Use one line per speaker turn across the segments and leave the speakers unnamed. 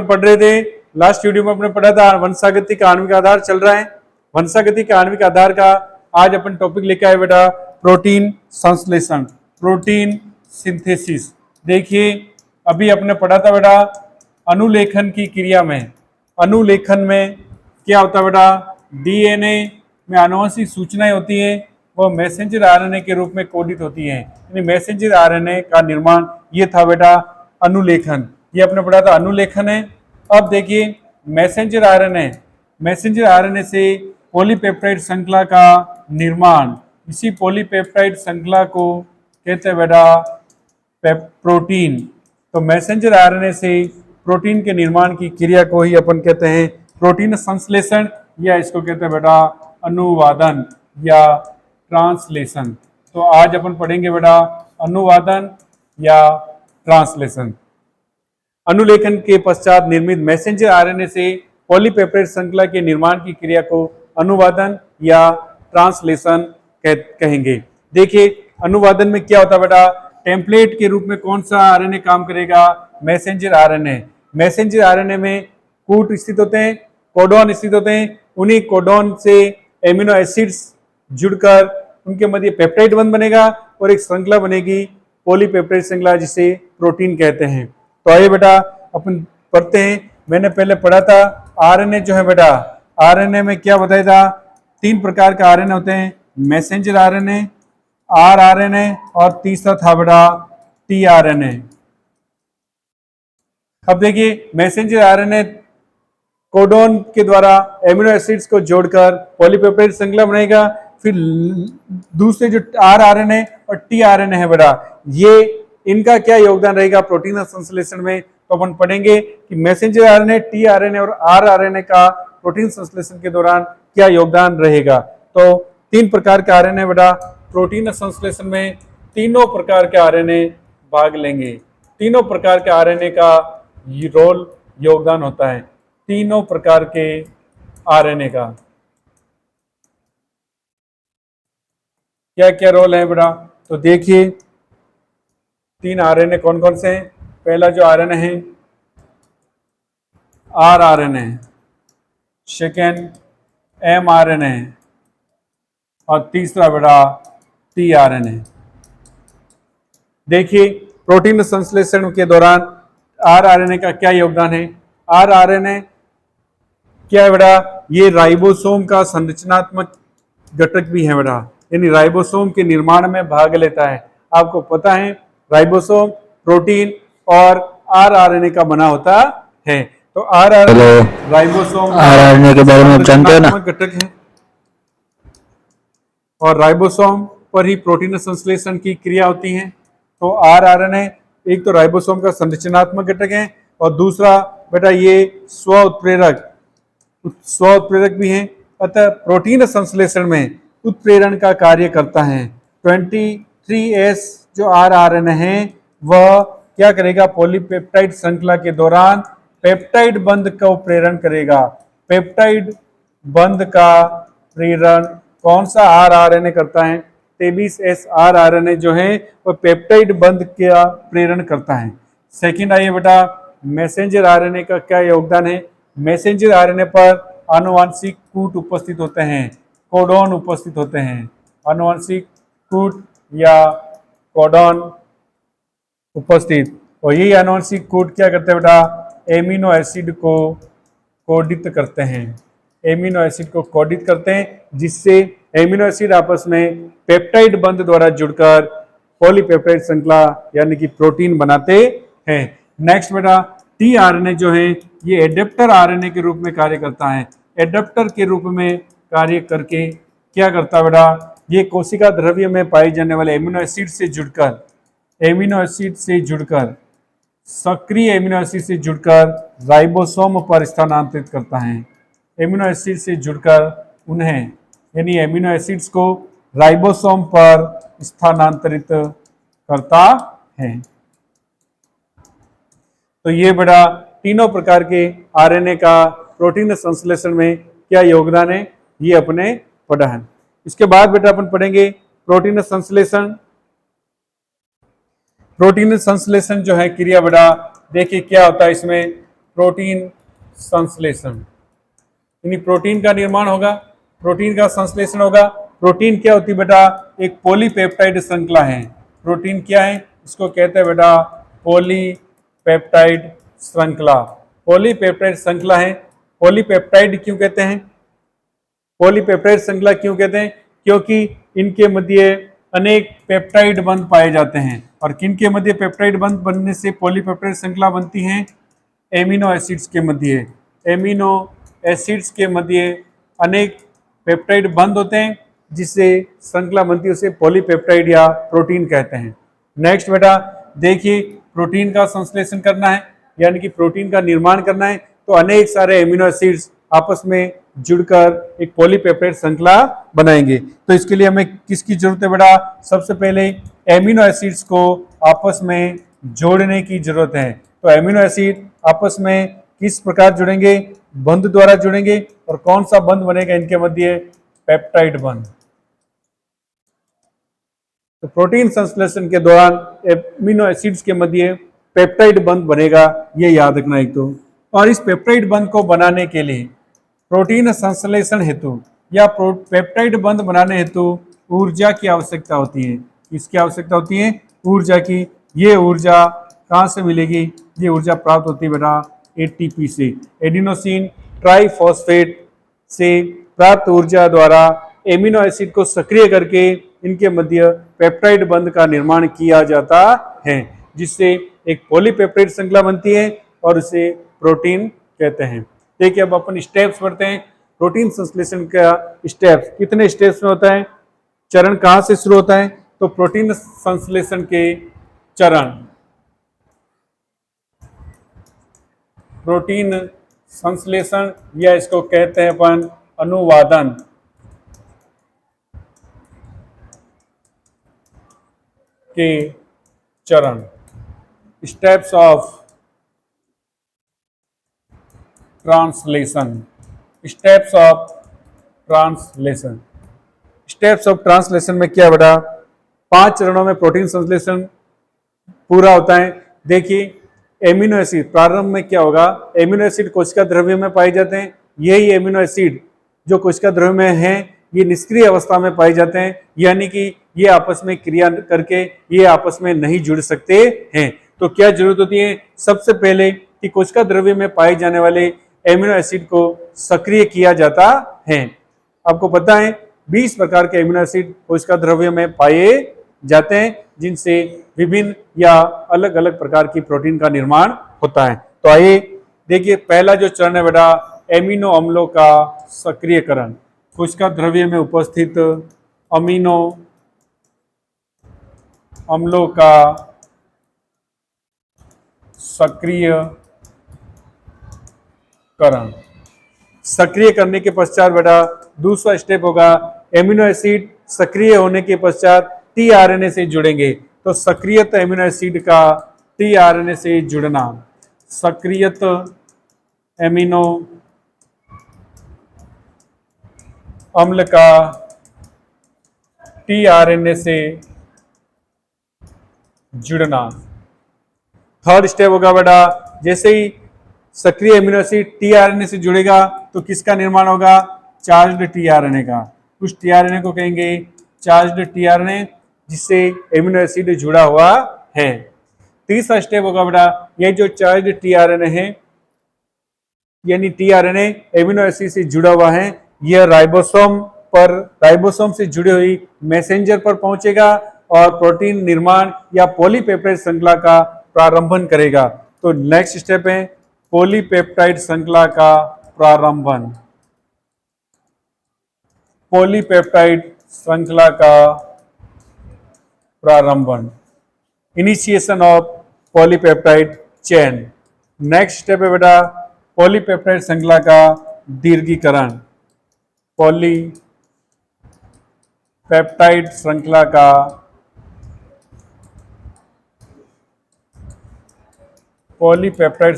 पढ़ रहे थे लास्ट वीडियो में अपने पढ़ा था वंशागतिक आणविक आधार चल रहा है। वंशागतिक आणविक आधार का आज अपन टॉपिक लेके आए बेटा प्रोटीन संश्लेषण, प्रोटीन सिंथेसिस। देखिए अभी अपने पढ़ा था बेटा अनुलेखन की क्रिया में, अनुलेखन में क्या होता है बेटा, डीएनए में आनुवंशिक सूचनाएं होती है वो मैसेंजर आरएनए के रूप में कोडित होती है, यानी मैसेंजर आरएनए का निर्माण ये था बेटा अनुलेखन। ये अपने पढ़ा था अनुलेखन है। अब देखिए मैसेंजर आरएनए, मैसेंजर आरएनए से पॉलीपेप्टाइड श्रृंखला का निर्माण, इसी पॉलीपेप्टाइड श्रृंखला को कहते हैं बेटा प्रोटीन। तो मैसेंजर आरएनए से प्रोटीन के निर्माण की क्रिया को ही अपन कहते हैं प्रोटीन संश्लेषण, या इसको कहते हैं बेटा अनुवादन या ट्रांसलेशन। तो आज अपन पढ़ेंगे बेटा अनुवादन या ट्रांसलेशन। अनुलेखन के पश्चात निर्मित मैसेंजर आरएनए से पॉलीपेप्टाइड श्रृंखला के निर्माण की क्रिया को अनुवादन या ट्रांसलेशन कहेंगे। देखिए अनुवादन में क्या होता है बेटा, टेम्पलेट के रूप में कौन सा आरएनए काम करेगा, मैसेंजर आरएनए। मैसेंजर आरएनए में कूट स्थित होते हैं, कोडॉन स्थित होते हैं, उन्हीं कोडॉन से एमिनो एसिड्स जुड़कर उनके मध्य पेप्टाइड बंध बनेगा और एक श्रृंखला बनेगी पॉलीपेप्टाइड श्रृंखला जिसे प्रोटीन कहते हैं। तो आइए बेटा अपन पढ़ते हैं। मैंने पहले पढ़ा था आरएनए जो है बेटा, आरएनए में क्या बताया था, 3 प्रकार के आरएनए होते हैं, मैसेंजर आरएनए, आरआरएनए और तीसरा था बेटा टीआरएनए। अब देखिए मैसेंजर आरएनए कोडॉन के द्वारा एमिनो एसिड्स को जोड़कर पॉलीपेप्टाइड श्रृंखला बनेगा। फिर दूसरे जो आरआरएनए और टीआरएनए है बेटा, ये इनका क्या योगदान रहेगा प्रोटीन संश्लेषण में, तो अपन पढ़ेंगे कि मैसेंजर आरएनए, टीआरएनए और आरआरएनए का प्रोटीन संश्लेषण के दौरान क्या योगदान रहेगा। तो 3 प्रकार के आरएनए बेटा प्रोटीन संश्लेषण में, तीनों प्रकार के आरएनए भाग लेंगे। तीनों प्रकार के आरएनए का रोल योगदान होता है, तीनों प्रकार के आरएनए का क्या क्या रोल है बेटा। तो देखिए 3 आरएनए कौन कौन से हैं। पहला जो आरएनए है आरआरएनए, सेकेंड एमआरएनए और तीसरा बेटा टीआरएनए। देखिए प्रोटीन संश्लेषण के दौरान आरआरएनए का क्या योगदान है। आरआरएनए क्या है बेटा, ये राइबोसोम का संरचनात्मक घटक भी है बेटा, यानी राइबोसोम के निर्माण में भाग लेता है। आपको पता है राइबोसोम प्रोटीन और आरआरएनए का बना होता है। तो आरआरएनए राइबोसोम
आरआरएनए के बारे में आप जानते हो ना,
घटक है और राइबोसोम पर ही प्रोटीन संश्लेषण की क्रिया होती है। तो आरआरएनए एक तो राइबोसोम का संरचनात्मक घटक है और दूसरा बेटा ये स्व उत्प्रेरक भी है। अतः प्रोटीन संश्लेषण में उत्प्रेरण का कार्य करता है। 23S जो आरआरएनए है वह क्या करेगा, पॉलीपेप्टाइड श्रृंखला के दौरान पेप्टाइड बंध का प्रेरण करेगा। पेप्टाइड बंध का प्रेरण कौन सा आरआरएनए करता है, 23S आरआरएनए जो है वह पेप्टाइड बंध का प्रेरण करता है। सेकंड आइए बेटा मैसेंजर आरएनए का क्या योगदान है। मैसेंजर आरएनए पर आनुवांशिक कूट उपस्थित होते हैं, कोडॉन उपस्थित होते हैं, आनुवांशिक कूट या कोडॉन उपस्थित, और यही आनुवांशिक कूट क्या करते हैं बेटा, एमिनो एसिड को कोडित करते हैं, एमिनो एसिड को कोडित करते हैं, जिससे एमिनो एसिड आपस में पेप्टाइड बंध द्वारा जुड़कर पॉलीपेप्टाइड श्रृंखला यानी कि प्रोटीन बनाते हैं। नेक्स्ट बेटा टीआरएनए जो है ये एडेप्टर आरएनए के रूप में कार्य करता है। एडेप्टर के रूप में कार्य करके क्या करता है बेटा, ये कोशिका द्रव्य में पाए जाने वाले एमिनो एसिड से जुड़कर, एमिनो एसिड से जुड़कर, सक्रिय एमिनो एसिड से जुड़कर राइबोसोम पर स्थानांतरित करता है। एमिनो एसिड से जुड़कर उन्हें यानी एमिनो एसिड्स को राइबोसोम पर स्थानांतरित करता है। तो ये बड़ा तीनों प्रकार के आरएनए का प्रोटीन संश्लेषण में क्या योगदान है ये अपने पढ़ा है। इसके बाद बेटा अपन पढ़ेंगे प्रोटीन संश्लेषण। प्रोटीन संश्लेषण जो है क्रिया बेटा देखिए क्या होता है इसमें, प्रोटीन संश्लेषण, यानी प्रोटीन का निर्माण होगा, प्रोटीन का संश्लेषण होगा। प्रोटीन क्या होती है बेटा? एक पॉलीपेप्टाइड श्रृंखला है। प्रोटीन क्या है? इसको कहते हैं बेटा पॉलीपेप्टाइड श्रृंखला। पॉलीपेप्टाइड श्रृंखला है। पॉलीपेप्टाइड क्यों कहते हैं? पॉलीपेप्टाइड श्रृंखला क्यों कहते हैं? क्योंकि इनके मध्य अनेक पेप्टाइड बंध पाए जाते हैं। और किन के मध्य पेप्टाइड बंध बनने से पॉलीपेप्टाइड श्रृंखला बनती है? एमिनो एसिड्स के मध्य। एमिनो एसिड्स के मध्य अनेक पेप्टाइड बंध होते हैं, जिससे श्रृंखला बनती है, उसे पॉलीपेप्टाइड या प्रोटीन कहते हैं। नेक्स्ट बेटा देखिए, प्रोटीन का संश्लेषण करना है, यानी कि प्रोटीन का निर्माण करना है, तो अनेक सारे एमिनो एसिड्स आपस में जुड़कर एक पॉलीपेप्टाइड श्रृंखला बनाएंगे। तो इसके लिए हमें किसकी जरूरत है बेटा? सबसे पहले एमिनो एसिड्स को आपस में जोड़ने की जरूरत है। तो एमिनो एसिड आपस में किस प्रकार जुड़ेंगे? बंध द्वारा जुड़ेंगे। और कौन सा बंध बनेगा इनके मध्य? पेप्टाइड बंध। तो प्रोटीन संश्लेषण के दौरान एमिनो एसिड्स के मध्य पेप्टाइड बंध बनेगा, ये याद रखना एक तो। और इस पेप्टाइड बंध को बनाने के लिए प्रोटीन संश्लेषण हेतु या पेप्टाइड बंध बनाने हेतु ऊर्जा की आवश्यकता होती है। इसकी आवश्यकता होती है ऊर्जा की। ये ऊर्जा कहाँ से मिलेगी? ये ऊर्जा प्राप्त होती है बेटा एटीपी से, एडिनोसिन ट्राइफॉस्फेट से प्राप्त ऊर्जा द्वारा एमिनो एसिड को सक्रिय करके इनके मध्य पेप्टाइड बंध का निर्माण किया जाता है, जिससे एक पॉलीपेप्टाइड श्रृंखला बनती है और उसे प्रोटीन कहते हैं। देखिए अब अपन स्टेप्स पढ़ते हैं। प्रोटीन संश्लेषण का स्टेप्स कितने स्टेप्स में होता है? चरण कहाँ से शुरू होता है? तो प्रोटीन संश्लेषण के चरण, प्रोटीन संश्लेषण या इसको कहते हैं अपन अनुवादन के चरण, steps of translation. Steps of translation, steps of translation में क्या बेटा? 5 चरणों में प्रोटीन संश्लेषण पूरा होता है। देखिए एमिनो एसिड प्रारंभ में क्या होगा? एमिनो एसिड कोशिका द्रव्य में पाए जाते हैं। यही एमिनो एसिड जो कोशिका द्रव्य में है, ये निष्क्रिय अवस्था में पाए जाते हैं, यानी कि ये आपस में क्रिया करके ये आपस में नहीं जुड़ सकते हैं। तो क्या जरूरत होती है? सबसे पहले कि कोशिका द्रव्य में पाए जाने वाले एमिनो एसिड को सक्रिय किया जाता है। आपको पता है 20 प्रकार के एमिनो एसिड कोशिका द्रव्य में पाए जाते हैं, जिनसे विभिन्न या अलग अलग प्रकार की प्रोटीन का निर्माण होता है। तो आइए देखिए, पहला जो चरण है बेटा एमिनो अम्लों का सक्रियकरण। कोशिका द्रव्य में उपस्थित अमीनो अम्लों का सक्रियकरण। सक्रिय करने के पश्चात बेटा दूसरा स्टेप होगा एमिनो एसिड सक्रिय होने के पश्चात टीआरएनए से जुड़ेंगे। तो सक्रियत एमिनो एसिड का टीआरएनए से जुड़ना, सक्रियत एमिनो अम्ल का टीआरएनए से जुड़ना। थर्ड स्टेप होगा बेटा, जैसे ही सक्रिय एमिनो एसिड टीआरएनए से जुड़ेगा तो किसका निर्माण होगा? चार्ज्ड टीआरएनए का। उस टीआरएनए को कहेंगे चार्ज्ड टीआरएनए, जिससे एमिनो एसिड जुड़ा हुआ है। तीसरा स्टेप होगा बेटा, ये जो चार्ज्ड टीआरएनए है, यानी टीआरएनए एमिनो एसिड से जुड़ा हुआ है, यह राइबोसोम से जुड़ी हुई मैसेंजर पर पहुंचेगा और प्रोटीन निर्माण या पॉलीपेप्टाइड श्रृंखला का प्रारंभन करेगा। तो नेक्स्ट स्टेप है पॉलीपेप्टाइड श्रृंखला का प्रारंभन। पॉलीपेप्टाइड श्रृंखला का प्रारंभन, initiation of polypeptide chain. Next step है बेटा पॉलीपेप्टाइड श्रृंखला का दीर्घीकरण। पॉलीपेप्टाइड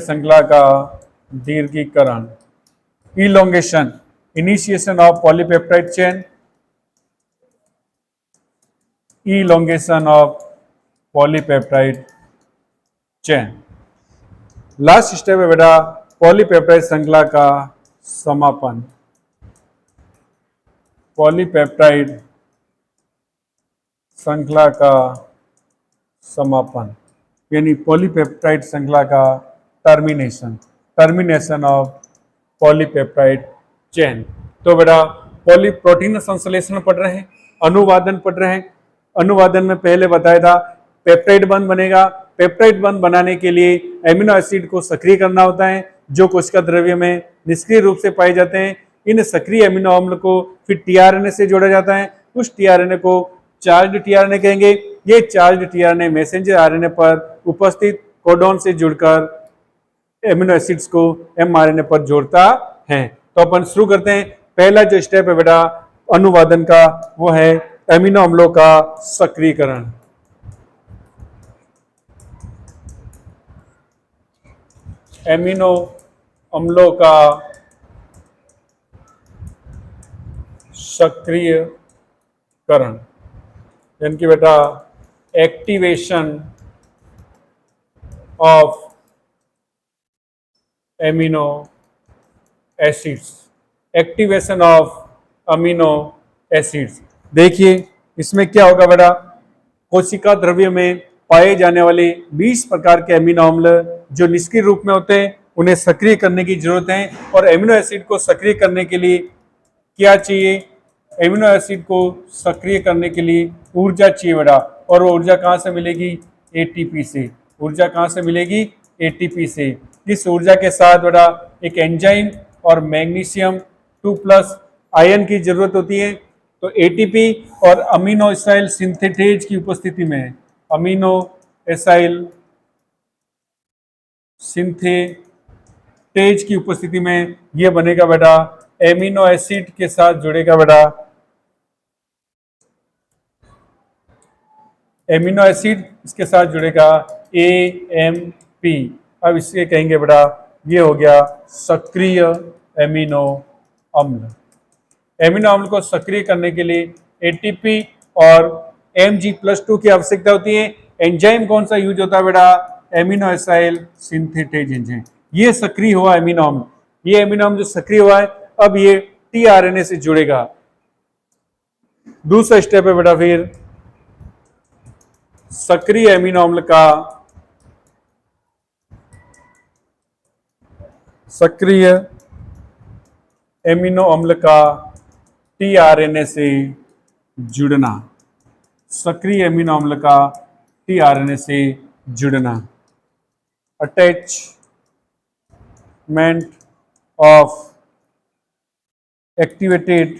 श्रृंखला का दीर्घीकरण, elongation, initiation of polypeptide chain, elongation of polypeptide chain। Last step है बेटा पॉलीपेप्टाइड श्रृंखला का समापन, पॉलीपेप्टाइड श्रृंखला का समापन, यानी पॉलीपेप्टाइड श्रृंखला का termination, termination of polypeptide chain. तो बेटा प्रोटीन संश्लेषण पढ़ रहे हैं, अनुवादन पढ़ रहे हैं। अनुवादन में पहले बताया था पेप्टाइड बंध बनेगा। पेप्टाइड बंध बनाने के लिए एमिनो एसिड को सक्रिय करना होता है, जो कोशिका द्रव्य में निष्क्रिय रूप से पाए जाते हैं। इन सक्रिय एमिनो अम्ल को फिर टीआरएनए से जोड़ा जाता है। उस टीआरएनए को चार्ज टीआरएनए कहेंगे। ये चार्ज टीआरएनए मैसेंजर आरएनए पर उपस्थित कोडॉन से जुड़कर एमिनो एसिड्स को एमआरएनए पर जोड़ता है। तो अपन शुरू करते हैं। पहला जो स्टेप है बेटा अनुवादन का, वो है एमिनो अम्लों का सक्रियकरण। एमिनो अम्लों का सक्रियकरण, यानी कि बेटा activation of amino acids, activation of amino acids. देखिए इसमें क्या होगा बेटा, कोशिका द्रव्य में पाए जाने वाले 20 प्रकार के एमिनो अम्ल जो निष्क्रिय रूप में होते हैं, उन्हें सक्रिय करने की जरूरत है। और एमिनो एसिड को सक्रिय करने के लिए क्या चाहिए? एमिनो एसिड को सक्रिय करने के लिए ऊर्जा चाहिए बेटा। और वो ऊर्जा कहाँ से मिलेगी? एटीपी से। ऊर्जा कहाँ से मिलेगी? एटीपी से। इस ऊर्जा के साथ बेटा एक एंजाइम और मैग्नीशियम 2+ आयन की जरूरत होती है। तो एटीपी और अमीनो एसाइल सिंथेटेज की उपस्थिति में, अमीनो एसाइल सिंथेटेज की उपस्थिति में यह बनेगा बेटा एमिनो एसिड के साथ जुड़ेगा बेटा एमिनो एसिड, इसके साथ जुड़ेगा AMP। अब इसके कहेंगे बेटा ये हो गया सक्रिय एमिनो अम्ल। एमिनो अम्ल को सक्रिय करने के लिए एटीपी और Mg+2 की आवश्यकता होती है। एंजाइम कौन सा यूज होता है बेटा? Amino acyl synthetase enzyme. ये सक्रिय हुआ एमिनो अम्ल। ये एमिनो अम्ल जो सक्रिय हुआ है, अब ये टीआरएनए से जुड़ेगा। दूसरा स्टेप है बेटा फिर सक्रिय एमिनो अम्ल का, सक्रिय एमिनो अम्ल का टीआरएनए से जुड़ना, सक्रिय एमिनो अम्ल का टीआरएनए से जुड़ना। Attachment of activated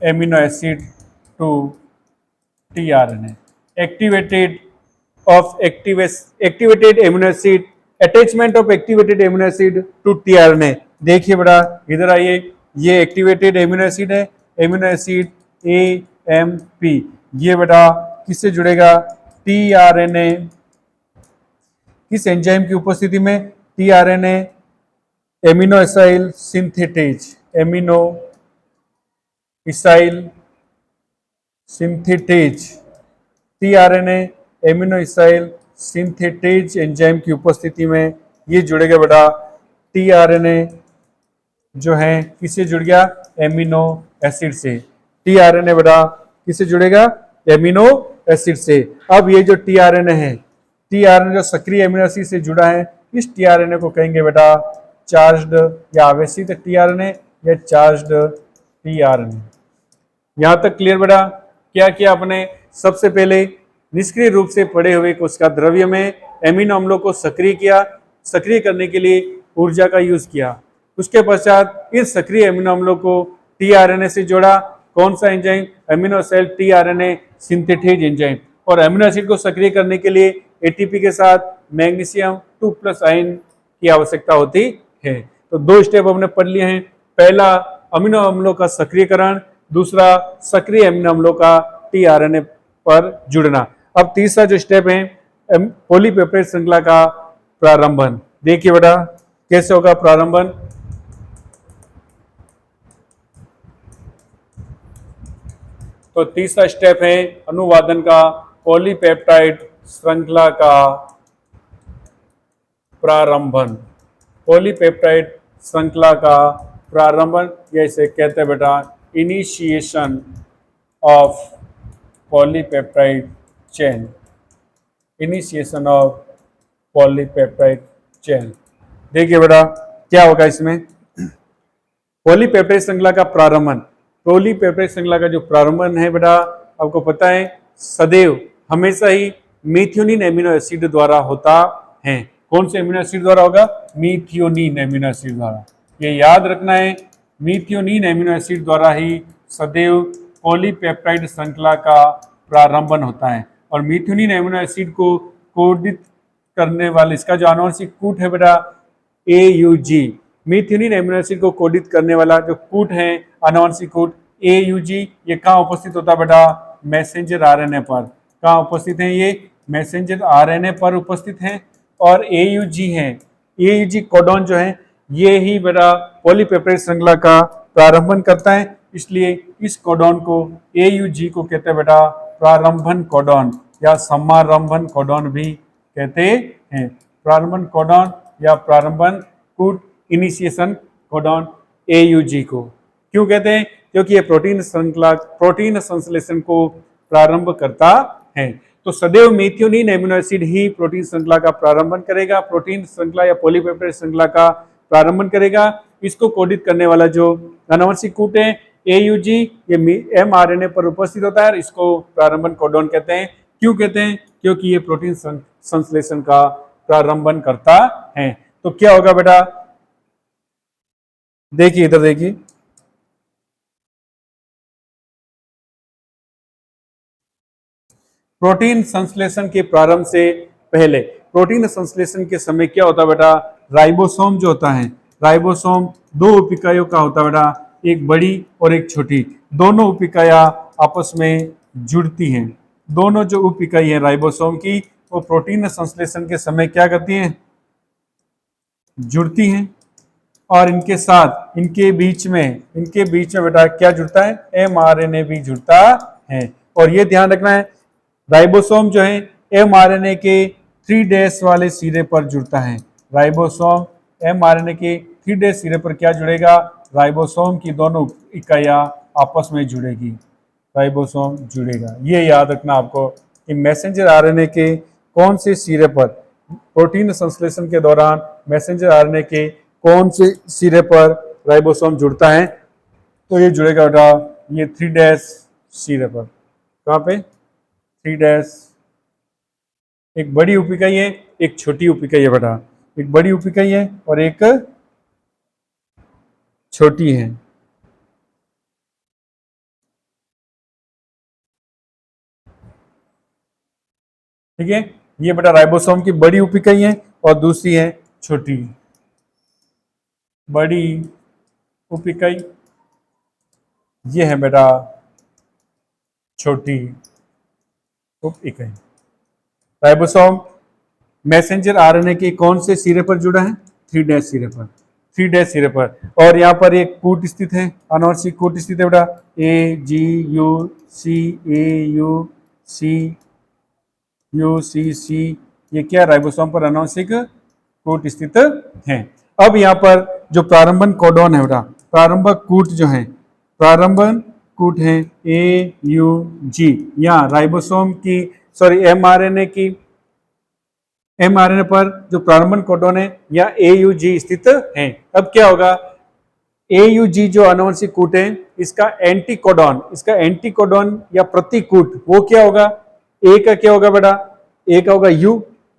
amino acid to tRNA. Activated amino acid, attachment of activated amino acid to tRNA. देखिए बेटा इधर आइए, ये एक्टिवेटेड एमिनो एसिड है, एमिनो एसिड AMP। ये बेटा किससे जुड़ेगा? टीआरएनए। किस एंजाइम की उपस्थिति में? TRNA amino acyl synthetase, amino acyl synthetase, tRNA amino acyl synthetase enzyme की उपस्थिति में ये जुड़ेगा बेटा टीआरएनए जो है किससे जुड़ गया? एमिनो एसिड से। टीआरएनए बेटा किससे जुड़ेगा? एमिनो एसिड से। अब ये जो टीआरएनए है, टीआरएनए जो सक्रिय एमिनो एसिड से जुड़ा है, इस टीआरएनए को कहेंगे बेटा चार्ज्ड या आवेशित टीआरएनए या चार्ज्ड टीआरएनए। यहां तक क्लियर बेटा? क्या किया आपने? सबसे पहले निष्क्रिय रूप से पड़े हुए कोशिका द्रव्य में एमिनो अम्लों को सक्रिय किया। सक्रिय करने के लिए ऊर्जा का यूज किया। उसके पश्चात इस सक्रिय एमिनो अम्लों को टीआरएनए से जोड़ा। कौन सा enzyme? Amino acyl tRNA synthetase enzyme. और एमिनो एसिड को सक्रिय करने के लिए एटीपी के साथ मैग्नीशियम 2+ आयन की आवश्यकता होती है। तो दो स्टेप हमने पढ़ लिए हैं। पहला अमीनो अम्लों का सक्रियकरण, दूसरा सक्रिय एमिनो अम्लों का टीआरएनए पर जुड़ना। अब तीसरा जो स्टेप है पॉलीपेप्टाइड श्रृंखला का प्रारंभन। देखिए बेटा कैसे होगा प्रारंभन। तो तीसरा स्टेप है अनुवादन का, पॉलीपेप्टाइड श्रृंखला का प्रारंभन, पॉलीपेप्टाइड श्रृंखला का प्रारंभन, या इसे कहते हैं बेटा initiation of polypeptide chain, initiation of polypeptide chain. देखिए बेटा क्या होगा इसमें, पॉलीपेप्टाइड श्रृंखला का प्रारंभन, पॉलीपेप्टाइड श्रृंखला का जो प्रारंभन है बेटा आपको पता है सदैव हमेशा ही मेथियोनिन एमिनो एसिड द्वारा होता है। कौन से एमिनो एसिड द्वारा होगा? मीथियोनिन एमिनो एसिड द्वारा। ये याद रखना है, मीथियोनिन एमिनो एसिड द्वारा ही सदैव पॉलीपेप्टाइड श्रृंखला का प्रारंभन होता है। और मीथियोनिन एमिनो एसिड को कोडित करने वाले इसका जो आनुवंशिक कूट है बेटा AUG, मीथियोनिन एमिनो एसिड को कोडित करने वाला जो कूट है आनुवंशिक कूट AUG, ये कहाँ उपस्थित होता है बेटा? मैसेंजर आरएनए पर। कहाँ उपस्थित है? ये मैसेंजर आरएनए पर उपस्थित है। और AUG है, AUG कोडॉन जो है ये ही बेटा पॉलीपेप्टाइड श्रृंखला का प्रारंभन करता है, इसलिए इस कोडॉन को AUG को कहते हैं बेटा प्रारंभन कोडॉन या समारंभन कोडॉन भी कहते हैं। प्रारंभन कोडॉन या प्रारंभन कूट, इनिशिएशन कोडॉन AUG को क्यों कहते हैं? क्योंकि ये प्रोटीन श्रृंखला, प्रोटीन संश्लेषण को प्रारंभ करता है। तो सदैव मेथियोनिन एमिनो एसिड ही प्रोटीन श्रृंखला का प्रारंभन करेगा, प्रोटीन श्रृंखला या पॉलीपेप्टाइड श्रृंखला का प्रारंभन करेगा। इसको कोडित करने वाला जो आनुवंशिक कूट है AUG, ये mRNA पर उपस्थित होता है, इसको प्रारंभन कोडॉन कहते हैं। क्यों कहते हैं? क्योंकि ये प्रोटीन संश्लेषण का प्रारंभन करता है। तो क्या होगा बेटा, देखिए इधर देखिए, प्रोटीन संश्लेषण के प्रारंभ से पहले, प्रोटीन संश्लेषण के समय क्या होता है बेटा? राइबोसोम जो होता है, राइबोसोम दो उप इकाइयों का होता है बेटा, एक बड़ी और एक छोटी। दोनों उप इकाइयां आपस में जुड़ती हैं। दोनों जो उप इकाई है राइबोसोम की, वो प्रोटीन संश्लेषण के समय क्या करती हैं? जुड़ती हैं। और इनके साथ, इनके बीच में बेटा क्या जुड़ता है? mRNA भी जुड़ता है। और ये ध्यान रखना है, राइबोसोम जो है mRNA के 3' वाले सिरे पर जुड़ता है। राइबोसोम mRNA के 3' सिरे पर क्या जुड़ेगा? राइबोसोम की दोनों इकाइयां आपस में जुड़ेगी, राइबोसोम जुड़ेगा। ये याद रखना आपको कि मैसेंजर आरएनए के कौन से सिरे पर, प्रोटीन संश्लेषण के दौरान मैसेंजर आरएनए के कौन से सिरे पर राइबोसोम जुड़ता है? तो ये जुड़ेगा बेटा ये 3' सिरे पर। कहाँ पे? 3'। एक बड़ी उप इकाई है, एक छोटी उप इकाई है बेटा, एक बड़ी उप इकाई है और एक छोटी है। ठीक है, ये बेटा राइबोसोम की बड़ी उप इकाई है और दूसरी है छोटी। बड़ी उप इकाई ये है बेटा छोटी उप इकाई। राइबोसोम मैसेंजर आरएनए के कौन से सिरे पर जुड़ा है? 3' सिरे पर, 3' सिरे पर। और यहाँ पर एक कूट स्थित है, आनुवंशिक कूट स्थित है बेटा AGUC, ये क्या राइबोसोम पर आनुवंशिक कूट स्थित है। अब यहाँ पर जो प्रारंभन कोडॉन है बेटा, प्रारंभक कूट जो है, प्रारंभन कूट है AUG, यहाँ राइबोसोम की mRNA पर जो प्रारंभन कोडॉन है या AUG स्थित है। अब क्या होगा, AUG जो आनुवंशिक कूट है इसका एंटीकोडॉन या प्रतिकूट वो क्या होगा? A का क्या होगा बेटा? A का होगा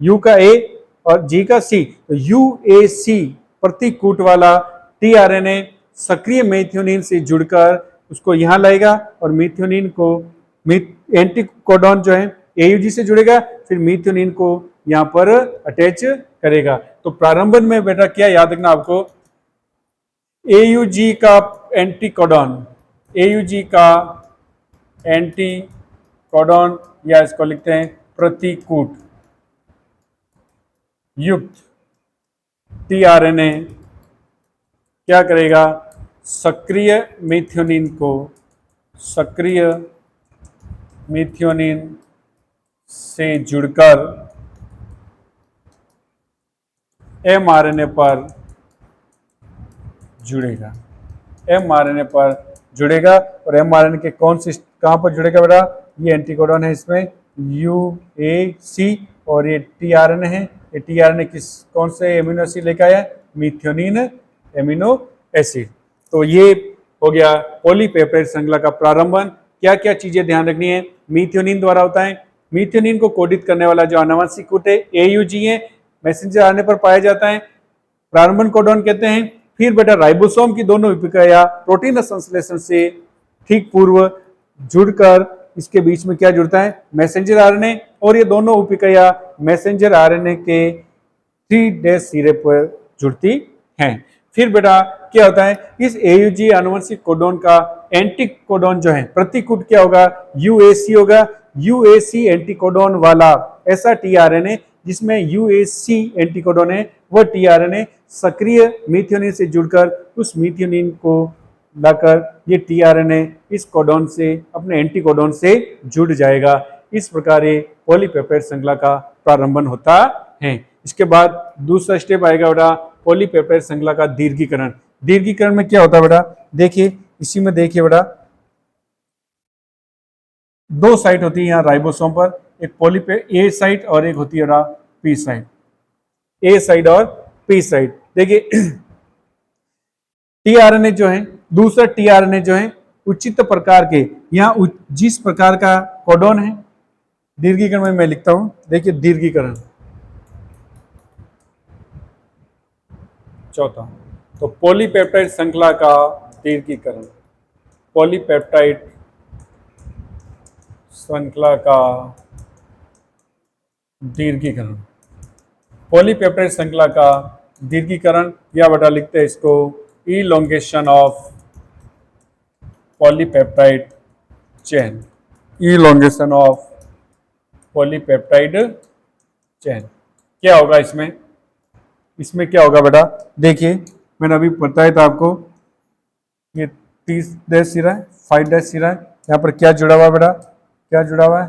U का A और G का C। तो UAC प्रतिकूट वाला tRNA सक्रिय मेथियोनिन से जुड़कर उसको यहां लाएगा और मेथियोनिन को, एंटीकोडॉन जो है AUG से जुड़ेगा, फिर मेथियोनिन को यहां पर अटैच करेगा। तो प्रारंभन में बेटा क्या याद रखना आपको, AUG का एंटीकोडॉन या इसको लिखते हैं प्रतिकूट युक्त tRNA क्या करेगा? सक्रिय मेथियोनिन से जुड़कर एमआरएनए पर जुड़ेगा, एमआरएनए पर जुड़ेगा। और एमआरएनए के कौन से कहाँ पर जुड़ेगा बेटा? ये एंटीकोडॉन है इसमें यूएसी, और ये टीआरएनए है। ये टीआरएनए किस कौन से एमिनो एसिड लेकर आया? मीथियोनिन एमिनो एसिड। तो ये हो गया पॉलीपेप्टाइड श्रृंखला का प्रारंभन। क्या क्या चीजें ध्यान रखनी है? मीथियोनिन द्वारा होता है। मीथियोनिन को कोडित करने वाला जो आनुवंशिक कूट है एयूजी है, मैसेंजर आरएनए पर पाया जाता है, प्रारंभन कोडॉन कहते हैं। फिर बेटा राइबोसोम की दोनों उपिकया प्रोटीन संश्लेषण से ठीक पूर्व जुड़कर इसके बीच में क्या जुड़ता है? मैसेंजर आरएनए, और ये दोनों उपिकया मैसेंजर आरएनए के 3' सिरे पर जुड़ती हैं। फिर बेटा क्या होता है? इस एयूजी आनुवंशिक कोडॉन का एंटीकोडॉन जो है प्रतिकूट क्या होगा? यूएसी होगा। यूएसी एंटीकोडॉन वाला ऐसा टीआरएनए जिसमें यूएसी एंटीकोडॉन है, वह टीआरएनए सक्रिय मीथियोनिन से जुड़कर उस मीथियोनिन को लाकर ये टीआरएनए इस कोडॉन से अपने एंटीकोडॉन से जुड़ जाएगा। इस प्रकार ये पॉलीपेप्टाइड श्रृंखला का प्रारंभन होता है। इसके बाद दूसरा स्टेप आएगा बेटा पॉलीपेप्टाइड श्रृंखला का दीर्घीकरण। दीर्घीकरण में क्या होता है बेटा? देखिए इसी में देखिए बेटा, दो साइट होती है यहाँ राइबोसोम पर, एक ए साइट और एक होती है बेटा पी साइट। ए साइट और पी साइट। देखिए टीआरएनए जो है, दूसरा टीआरएनए जो है उचित प्रकार के, यहाँ जिस प्रकार का कोडॉन है, दीर्घीकरण में मैं लिखता हूं, देखिए दीर्घीकरण चौथा, तो पॉलीपेप्टाइड श्रृंखला का दीर्घीकरण, पॉलीपेप्टाइड श्रृंखला का दीर्घीकरण, पॉलीपेप्टाइड श्रृंखला का दीर्घीकरण, या बेटा लिखते हैं इसको elongation of polypeptide chain, elongation of polypeptide chain. क्या होगा इसमें? इसमें क्या होगा बेटा? देखिए मैंने अभी बताया था आपको, ये 30' सिरा है, 5' सिरा है, यहाँ पर क्या जुड़ा हुआ है बेटा? क्या जुड़ा हुआ है?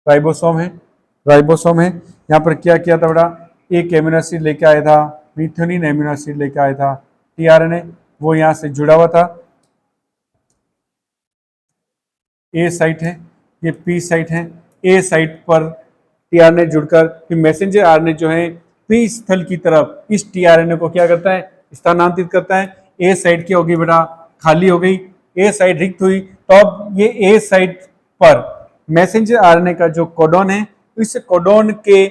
राइबोसोम है, राइबोसोम है। यहाँ पर क्या किया था बेटा? एक एमिनो एसिड लेके आया था, मीथियोनिन एमिनो एसिड लेके आया था, टीआरएनए वो यहाँ से जुड़ा हुआ था। ए साइट है, ये पी साइट है। ए साइट पर टीआरएनए जुड़कर फिर मैसेंजर आरएनए जो है पी स्थल की तरफ इस टीआरएनए को क्या करता है? स्थानांतरित करता है। ए साइट क्या होगी बेटा? खाली हो गई, ए साइट रिक्त हुई। तो अब ये ए साइट पर मैसेंजर आरएनए का जो कोडॉन है, इस कोडॉन के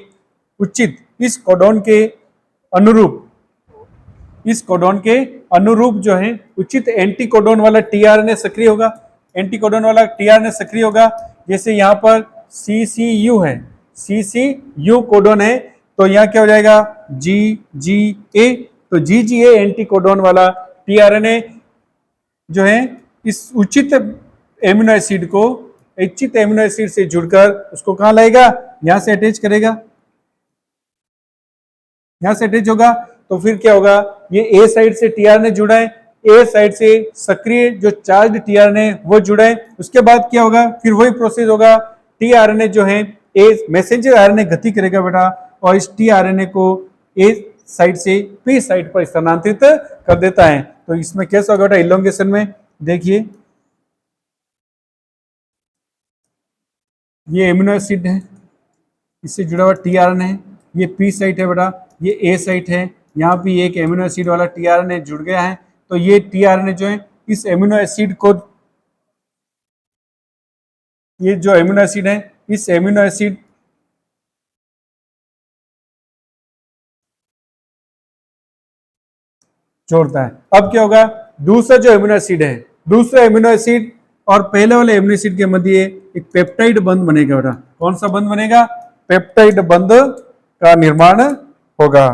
उचित, इस कोडॉन के अनुरूप, इस कोडॉन के अनुरूप जो है उचित एंटीकोडॉन वाला टीआरएनए सक्रिय होगा। एंटीकोडॉन वाला टीआरएनए सक्रिय होगा। जैसे यहाँ पर सीसीयू है, सीसीयू कोडॉन है, तो यहाँ क्या हो जाएगा? जीजीए। तो जीजीए एंटीकोडॉन वाला टीआरएनए जो है इस उचित एमिनो एसिड को, इच्छित एमिनो एसिड से जुड़कर उसको कहां लाएगा? यहां से अटैच करेगा, यहां से अटैच होगा। तो फिर क्या होगा? ये ए साइड से टीआरएनए जुड़ा है, ए साइड से सक्रिय जो चार्ज टीआरएनए वो जुड़ा है। उसके बाद क्या होगा? फिर वही प्रोसेस होगा, टीआरएनए जो है ए मैसेंजर आरएनए गति करेगा बेटा, और इस टीआरएनए को ए साइड से पी साइड पर स्थानांतरित कर देता है। तो इसमें कैसा होगा बेटा? इलोंगेशन में देखिए ये एमिनो एसिड है, इससे जुड़ा हुआ टीआरएनए है, ये पी साइट है बेटा, ये ए साइट है, यहाँ भी एक एमिनो एसिड वाला टीआरएनए जुड़ गया है। तो ये टीआरएनए जो है इस एमिनो एसिड को, ये जो एमिनो एसिड है इस एमिनो एसिड जोड़ता है। अब क्या होगा? दूसरा जो एमिनो एसिड है, दूसरा एमिनो एसिड और पहले वाले एमिनो एसिड के मध्य एक पेप्टाइड बंध बनेगा बेटा। कौन सा बंध बनेगा? पेप्टाइड बंध का निर्माण होगा।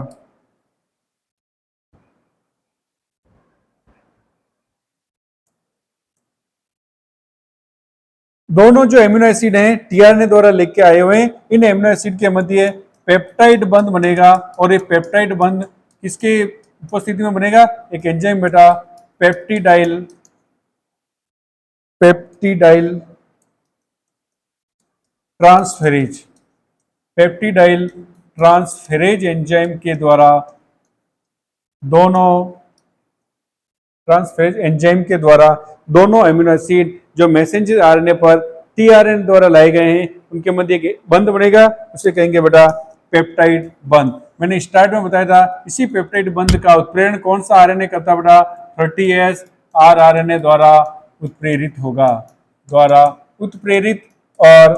दोनों जो एमिनो एसिड हैं टीआरएनए द्वारा लेके आए हुए हैं, इन एमिनो एसिड के मध्य पेप्टाइड बंध बनेगा। और ये पेप्टाइड बंध किसके उपस्थिति में बनेगा? एक एंजाइम बेटा, peptidyl, peptidyl transferase, peptidyl transferase enzyme के द्वारा दोनों एमिनो एसिड जो मैसेंजर आरएनए पर टीआरएनए द्वारा लाए गए हैं उनके मध्य एक बंध बनेगा, उसे कहेंगे बेटा पेप्टाइड बंध। मैंने स्टार्ट में बताया था इसी पेप्टाइड बंध का उत्प्रेरण कौन सा आरएनए करता बेटा 30S आरआरएनए द्वारा उत्प्रेरित होगा, और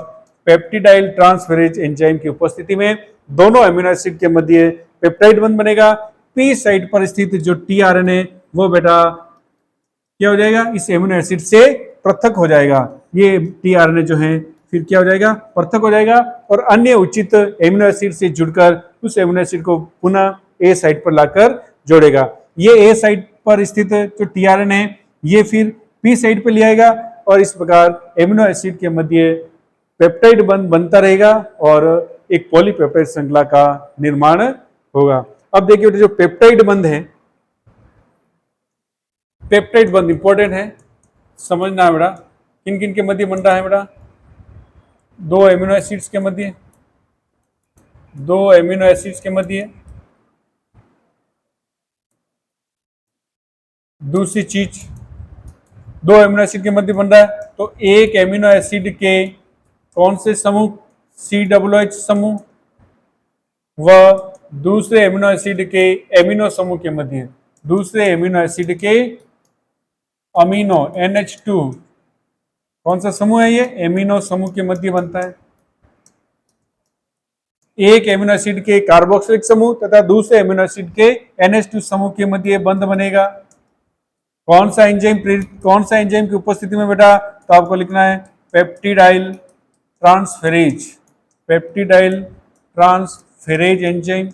पेप्टिडाइल ट्रांसफेरेज एंजाइम की उपस्थिति में दोनों एमिनो एसिड के मध्य पेप्टाइड बंध बनेगा। पी साइट पर स्थित जो टीआरएनए वो बेटा क्या हो जाएगा, इस एमिनो एसिड से पृथक हो जाएगा। ये टीआरएनए जो है फिर क्या हो जाएगा, पृथक हो जाएगा और अन्य उचित एमिनो एसिड से जुड़कर उस एमिनो एसिड को पुनः ए साइट पर लाकर जोड़ेगा। ये ए साइट पर स्थित जो टीआरएनए है ये फिर पी साइट पर ले आएगा और इस प्रकार एमिनो एसिड के मध्य पेप्टाइड बंध बनता रहेगा और एक पॉलीपेप्टाइड श्रृंखला का निर्माण होगा। अब देखिए जो पेप्टाइड बंध है, पेप्टाइड बंध इंपॉर्टेंट है, समझना है बेटा। किन किन के मध्य बन रहा है बेटा, दो एमिनो एसिड्स के मध्य, दूसरी चीज दो एमिनो एसिड के मध्य बन रहा है तो एक एमिनो एसिड के कौन से समूह COOH समूह व दूसरे एमिनो एसिड के एमिनो समूह के मध्य, दूसरे एमिनो एसिड के अमीनो NH2 कौन सा समूह है, ये एमिनो समूह के मध्य बनता है। एक एमिनो एसिड के कार्बोक्सिलिक समूह तथा दूसरे एमिनो एसिड के NH2 समूह के मध्य बंध बनेगा। कौन सा एंजाइम की उपस्थिति में बेटा, तो आपको लिखना है पेप्टिडाइल ट्रांसफेरेज एंजाइम।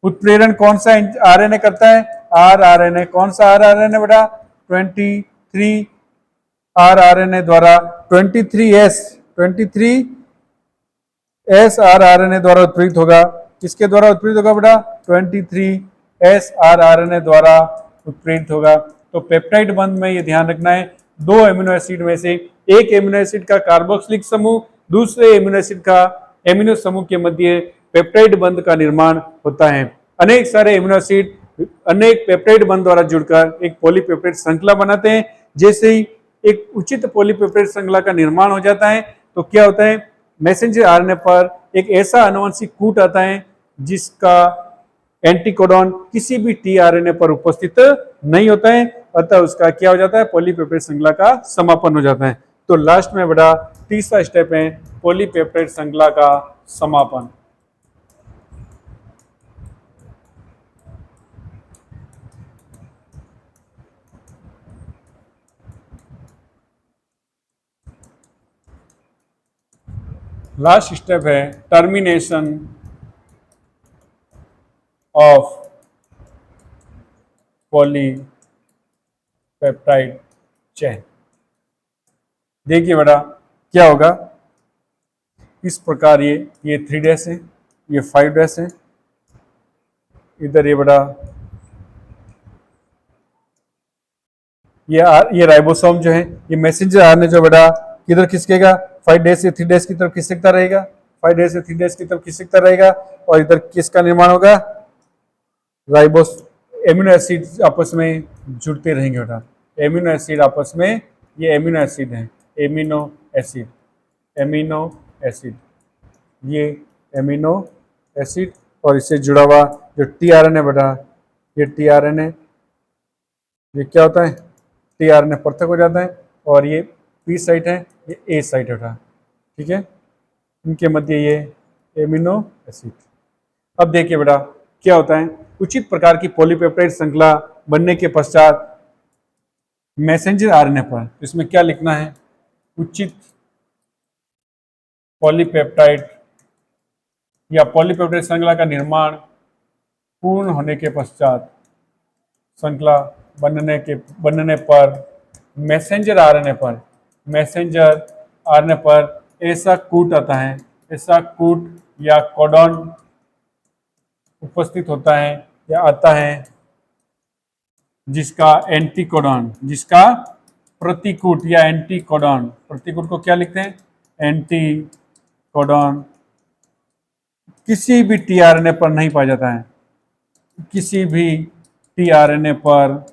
उत्प्रेरण कौन सा आरएनए करता है, आरआरएनए। कौन सा आरआरएनए बेटा, 23 आरआरएनए द्वारा 23S आरआरएनए द्वारा उत्प्रेरित होगा। किसके द्वारा उत्प्रेरित होगा बेटा, 23S आरआरएनए द्वारा उत्प्रेरित होगा। तो पेप्टाइड बंध में ये ध्यान रखना है, दो एमिनो एसिड में से एक एमिनो एसिड का कार्बोक्सिलिक समूह दूसरे एमिनो एसिड का एमिनो समूह के मध्य पेप्टाइड बंध का निर्माण होता है। अनेक सारे एमिनो एसिड अनेक पेप्टाइड बंध द्वारा जुड़कर एक पॉलीपेप्टाइड श्रृंखला बनाते हैं। जैसे ही एक उचित पॉलीपेप्टाइड श्रृंखला का निर्माण हो जाता है तो क्या होता है, मैसेंजर आरएनए पर एक ऐसा आनुवंशिक कूट आता है जिसका एंटीकोडॉन किसी भी टीआरएनए पर उपस्थित नहीं होता है, अतः उसका क्या हो जाता है, पॉलीपेप्टाइड श्रृंखला का समापन हो जाता है। तो लास्ट में बेटा तीसरा स्टेप है पॉलीपेप्टाइड श्रृंखला का समापन। लास्ट स्टेप है टर्मिनेशन ऑफ पॉलीपेप्टाइड चेन। देखिए बेटा क्या होगा, इस प्रकार ये 3' है, ये 5' है, इधर ये बेटा ये राइबोसोम जो है, ये मैसेंजर आरएनए जो बेटा किधर खिसकेगा, 5' से 3' की तरफ खिसकता रहेगा, 5' से 3' की तरफ खिसकता रहेगा और इधर किसका निर्माण होगा, राइबोस एमिनो एसिड आपस में जुड़ते रहेंगे बेटा। एमिनो एसिड आपस में, ये एमिनो एसिड है, एमिनो एसिड, ये एमिनो एसिड और इससे जुड़ा हुआ जो टीआरएनए बेटा, ये टीआरएनए, ये क्या होता है, टीआरएनए पृथक हो जाता है और ये पी साइट है, ये ए साइट है बेटा, ठीक है। इनके मध्य ये एमिनो एसिड। अब देखिए बेटा क्या होता है, उचित प्रकार की पॉलीपेप्टाइड श्रृंखला बनने के पश्चात मैसेंजर आरएनए पर इसमें क्या लिखना है, उचित पॉलीपेप्टाइड या पॉलीपेप्टाइड श्रृंखला का निर्माण पूर्ण होने के पश्चात, श्रृंखला बनने पर मैसेंजर आरएनए पर ऐसा कूट आता है, ऐसा कूट या कोडॉन उपस्थित होता है या आता है जिसका एंटीकोडॉन, जिसका प्रतिकूट या एंटीकोडॉन, प्रतिकूट को क्या लिखते हैं, एंटीकोडॉन कोडॉन किसी भी टीआरएनए पर नहीं पाया जाता है, किसी भी टीआरएनए पर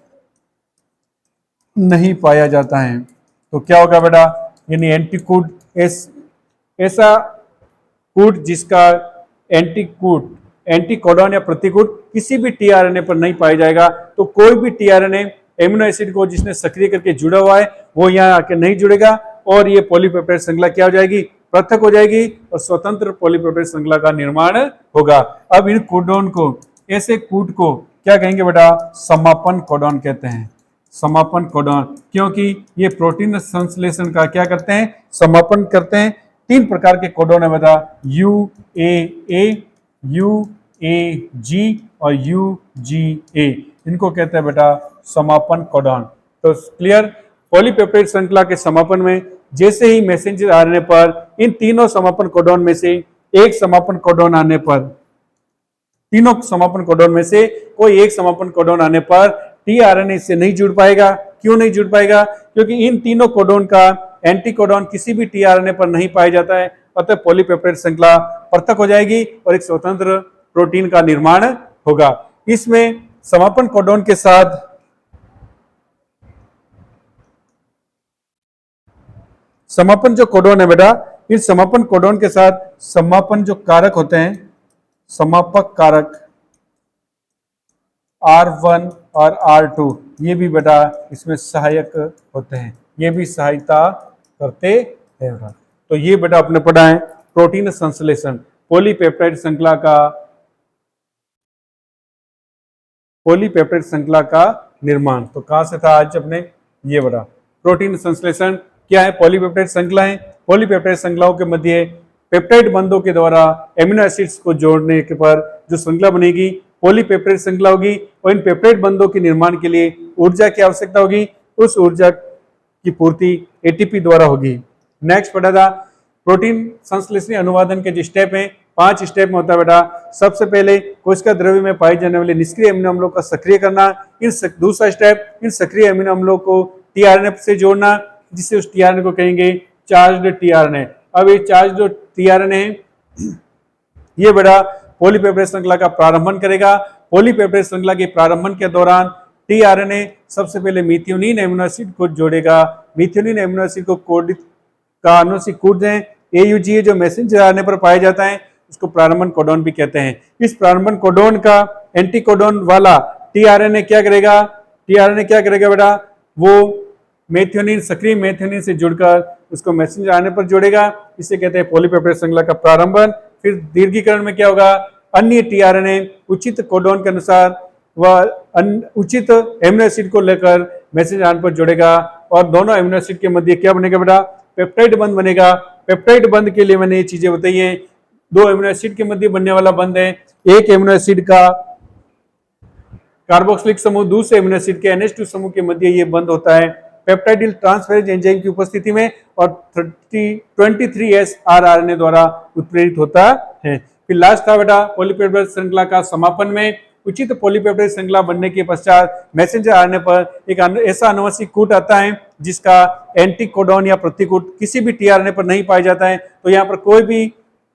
नहीं पाया जाता है। तो क्या होगा बेटा, यानी एंटीकूट ऐसा कूट जिसका एंटीकोडॉन या प्रतिकूट किसी भी टीआरएनए पर नहीं पाया जाएगा। तो कोई भी टीआरएनए एमिनो एसिड को जिसने सक्रिय करके जुड़ा हुआ है वो यहाँ आके नहीं जुड़ेगा और ये पॉलीपेप्टाइड श्रृंखला क्या हो जाएगी, पृथक हो जाएगी और स्वतंत्र पॉलीपेप्टाइड श्रृंखला का निर्माण होगा। अब इन कोडॉन को, ऐसे कूट को क्या कहेंगे बेटा, समापन कोडॉन कहते हैं। समापन कोडॉन, क्योंकि ये प्रोटीन संश्लेषण का क्या करते हैं, समापन करते हैं। 3 प्रकार के कोडॉन है बेटा, UAA, UAG और UGA, इनको कहते हैं बेटा समापन कोडॉन। तो क्लियर, पॉलीपेप्टाइड श्रृंखला के समापन में जैसे ही मैसेंजर आरएनए पर इन तीनों समापन कोडॉन में से एक समापन कोडॉन आने पर, तीनों समापन कोडॉन में से कोई एक समापन कोडॉन आने पर टीआरएनए से नहीं जुड़ पाएगा। क्यों नहीं जुड़ पाएगा, क्योंकि इन तीनों कोडॉन का एंटीकोडॉन किसी भी टीआरएनए पर नहीं पाया जाता है, अतः पॉलीपेप्टाइड श्रृंखला पृथक हो जाएगी और एक स्वतंत्र प्रोटीन का निर्माण होगा। इसमें समापन कोडॉन के साथ समापन जो कोडॉन है बेटा, इस समापन कोडॉन के साथ समापन जो कारक होते हैं, समापक कारक R1 और R2, ये भी बेटा इसमें सहायक होते हैं, ये भी सहायता करते हैं। तो ये बेटा आपने पढ़ा है प्रोटीन संश्लेषण, पॉलीपेप्टाइड श्रृंखला का निर्माण। तो कहां से था आज अपने, ये बेटा प्रोटीन संश्लेषण क्या है, पॉलीपेप्टाइड श्रृंखला है। पॉलीपेप्टाइड श्रृंखलाओं के मध्य पेप्टाइड बंधों के द्वारा एमिनो एसिड्स को जोड़ने के पर जो श्रृंखला बनेगी पॉलीपेप्टाइड श्रृंखला होगी और इन पेप्टाइड बंधों के निर्माण के लिए ऊर्जा की आवश्यकता होगी, उस ऊर्जा की पूर्ति एटीपी द्वारा होगी। नेक्स्ट पढ़ा था प्रोटीन संश्लेषणी अनुवादन के जो स्टेप हैं, 5 स्टेप में होता है बेटा। सबसे पहले कोशिका द्रव्य में पाए जाने वाले निष्क्रिय अमीनो अम्लों का सक्रिय करना, दूसरा स्टेप इन सक्रिय अमीनो अम्लों को टीआरएनए से जोड़ना, जिससे उस टीआरएनए को कहेंगे चार्ज्ड टीआरएनए। अब ये चार्ज जो टीआरएनए है ये बेटा पॉलीपेप्टाइड श्रृंखला का प्रारंभन करेगा। पॉलीपेप्टाइड श्रृंखला के प्रारंभन के दौरान टीआरएनए सबसे पहले मिथ्योनिन एमिनो एसिड को जोड़ेगा। मिथ्योनिन एमिनो एसिड को कोडित का अनुवांशिक कोड है AUGA जो मैसेंजर आरएनए पर पाया जाता है, उसको प्रारंभन कोडॉन भी कहते हैं। इस प्रारंभन कोडॉन का एंटीकोडॉन वाला टीआरएनए क्या करेगा, बेटा वो मेथियोनिन, सक्रिय मेथियोनिन से जुड़कर उसको मैसेंजर आरएनए पर जोड़ेगा, इसे कहते हैं पॉलीपेप्टाइड श्रृंखला का प्रारंभन। फिर दीर्घीकरण में क्या होगा, अन्य टीआरएनए उचित कोडॉन के अनुसार वह उचित एमिनो एसिड को लेकर मैसेंजर आरएनए पर जोड़ेगा और दोनों एमिनो एसिड के मध्य क्या बनेगा बेटा, पेप्टाइड बंध बनेगा। पेप्टाइड बंध के लिए मैंने ये चीजें बताई है, 2 एमिनो एसिड के मध्य बनने वाला बंध है, एक एमिनो एसिड का कार्बोक्सिलिक समूह दूसरे एमिनो एसिड के NH2 समूह के मध्य ये बंध होता है पेप्टाइडिल ट्रांसफेरेज एंजाइम की उपस्थिति में और 23S आरएनए द्वारा उत्प्रेरित होता है। फिर लास्ट था बेटा पॉलीपेप्टाइड श्रृंखला का समापन में उचित पॉलीपेप्टाइड श्रृंखला बनने के पश्चात मैसेंजर आरएनए पर एक ऐसा आनुवंशिक कूट आता है जिसका एंटीकोडॉन या प्रतिकूट किसी भी टीआरएनए पर नहीं पाया जाता है। तो यहाँ पर कोई भी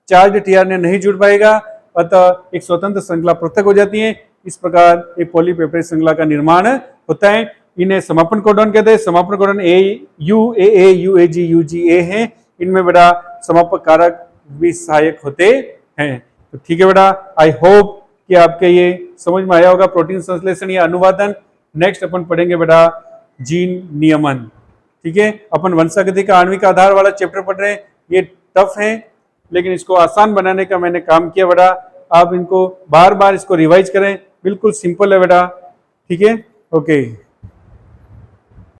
चार्ज टीआरएनए नहीं जुड़ पाएगा, अतः एक स्वतंत्र श्रृंखला पृथक हो जाती है। इस प्रकार एक पॉलीपेप्टाइड श्रृंखला का निर्माण होता है। इन्हें समापन कोडॉन कहते हैं। समापन कोडॉन UAA, UAG, UGA हैं। इनमें बेटा समापक कारक भी सहायक होते हैं। तो ठीक है बेटा, आई होप कि आपके ये समझ में आया होगा प्रोटीन संश्लेषण या अनुवादन। नेक्स्ट अपन पढ़ेंगे बेटा जीन नियमन। ठीक है, अपन वंशागति का आणविक आधार वाला चैप्टर पढ़ रहे हैं। ये टफ है लेकिन इसको आसान बनाने का मैंने काम किया बेटा। आप इनको बार बार इसको रिवाइज करें, बिल्कुल सिंपल है बेटा। ठीक है, ओके।